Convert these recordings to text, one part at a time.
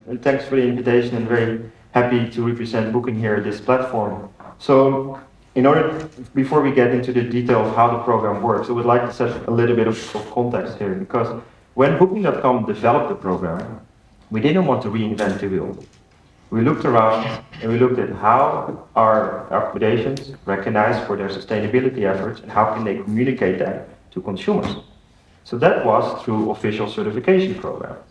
And thanks for the invitation, and very happy to represent booking here at this platform. So, before we get into the detail of how the program works, I would like to set a little bit of context here, because when Booking.com developed the program, we didn't want to reinvent the wheel. We looked around and we looked at how are accommodations recognized for their sustainability efforts and how can they communicate that to consumers. So that was through official certification programs.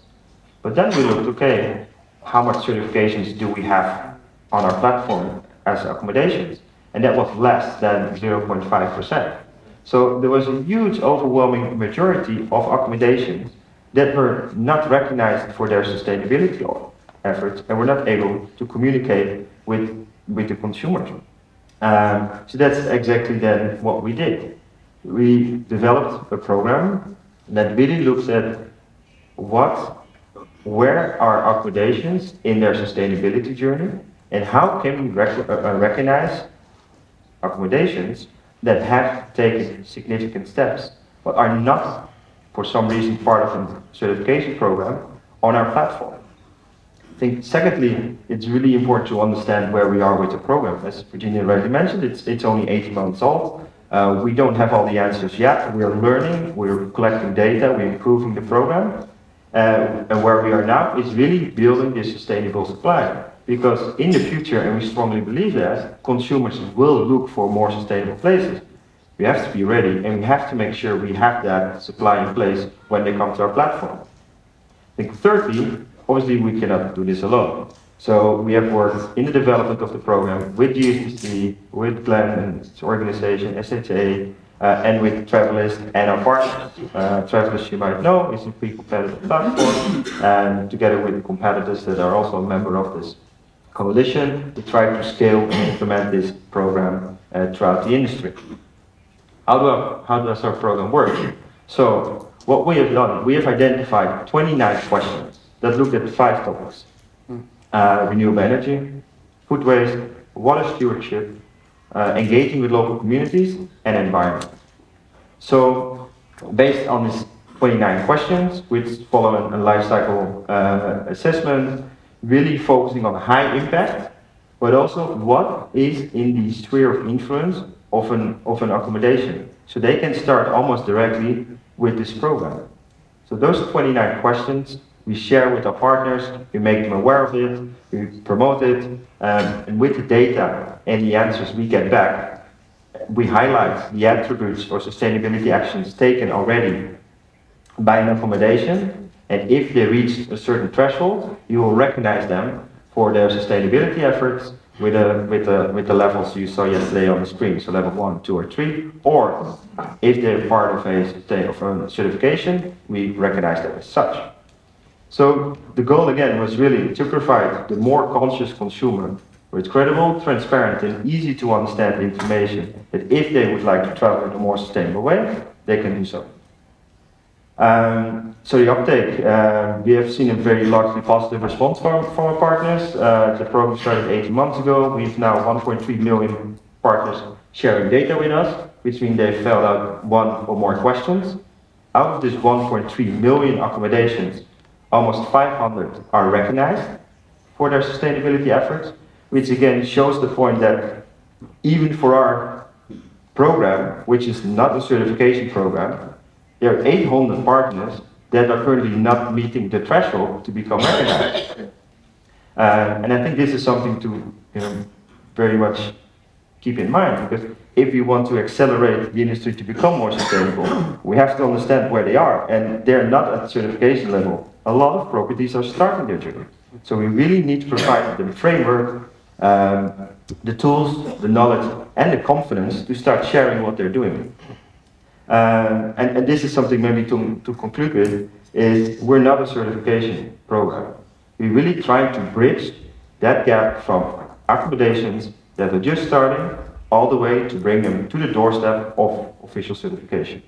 But then we looked, okay, how much certifications do we have on our platform as accommodations? And that was less than 0.5%. So there was a huge overwhelming majority of accommodations that were not recognized for their sustainability efforts and were not able to communicate with the consumers. So that's exactly then what we did. We developed a program that really looks at where are accommodations in their sustainability journey, and how can we recognize accommodations that have taken significant steps but are not, for some reason, part of a certification program on our platform. I think, secondly, it's really important to understand where we are with the program. As Virginia already mentioned, it's only 18 months old. We don't have all the answers yet. We're learning, we're collecting data, we're improving the program. And where we are now is really building this sustainable supply. Because in the future, and we strongly believe that, consumers will look for more sustainable places. We have to be ready, and we have to make sure we have that supply in place when they come to our platform. I think thirdly, obviously we cannot do this alone. So we have worked in the development of the program with GSTC, with Glenn and its organization, SHA, and with Travelist and our partners. Travelist, you might know, is a pre-competitive platform, and together with competitors that are also a member of this coalition, we try to scale and implement this program throughout the industry. How does our program work? So, what we have done, we have identified 29 questions that look at 5 topics. Renewable energy, food waste, water stewardship, engaging with local communities, and environment. So, based on these 29 questions, which follow a life cycle assessment, really focusing on high impact, but also what is in the sphere of influence of an accommodation. So they can start almost directly with this program. So those 29 questions we share with our partners, we make them aware of it, we promote it, and with the data and the answers we get back, we highlight the attributes or sustainability actions taken already by an accommodation, and if they reach a certain threshold, you will recognize them for their sustainability efforts with the levels you saw yesterday on the screen, so level 1, 2, or 3, or if they're part of a certification, we recognize them as such. So the goal again was really to provide the more conscious consumer with credible, transparent, and easy to understand information that if they would like to travel in a more sustainable way, they can do so. So the uptake, we have seen a very largely positive response from our partners. The program started 18 months ago. We have now 1.3 million partners sharing data with us, which means they filled out 1 or more questions. Out of this 1.3 million accommodations, almost 500 are recognized for their sustainability efforts, which again shows the point that even for our program, which is not a certification program, there are 800 partners that are currently not meeting the threshold to become recognized. And I think this is something to very much keep in mind, because if we want to accelerate the industry to become more sustainable, we have to understand where they are, and they're not at certification level. A lot of properties are starting their journey. So we really need to provide the framework, the tools, the knowledge, and the confidence to start sharing what they're doing. And this is something maybe to conclude with, is we're not a certification program. We're really trying to bridge that gap from accommodations that are just starting all the way to bring them to the doorstep of official certification.